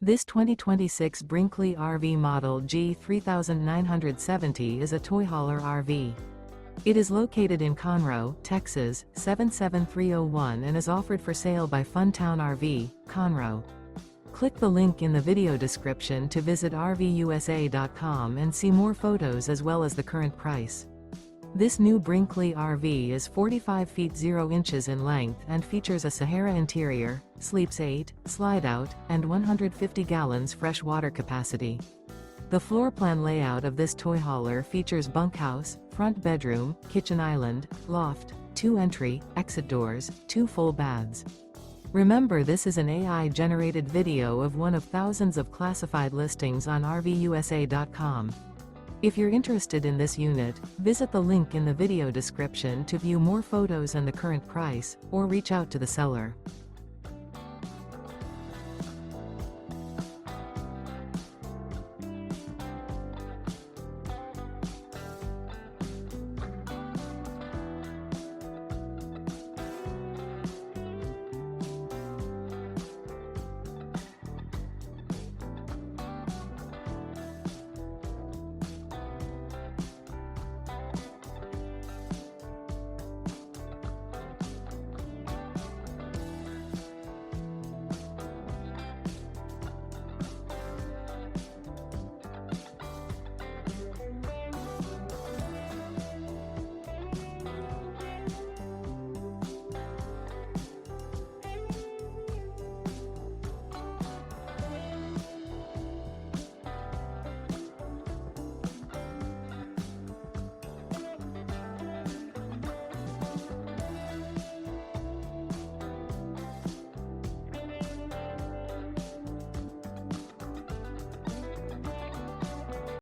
This 2026 Brinkley RV Model G 3970 is a toy hauler RV. It is located in Conroe, Texas, 77301 and is offered for sale by Funtown RV, Conroe. Click the link in the video description to visit RVUSA.com and see more photos as well as the current price. This new Brinkley RV is 45 feet 0 inches in length and features a SAHARA interior, sleeps 8, slide-out, and 150 gallons fresh water capacity. The floor plan layout of this toy hauler features bunkhouse, front bedroom, kitchen island, loft, 2 entry, exit doors, 2 full baths. Remember, this is an AI-generated video of one of thousands of classified listings on RVUSA.com. If you're interested in this unit, visit the link in the video description to view more photos and the current price, or reach out to the seller.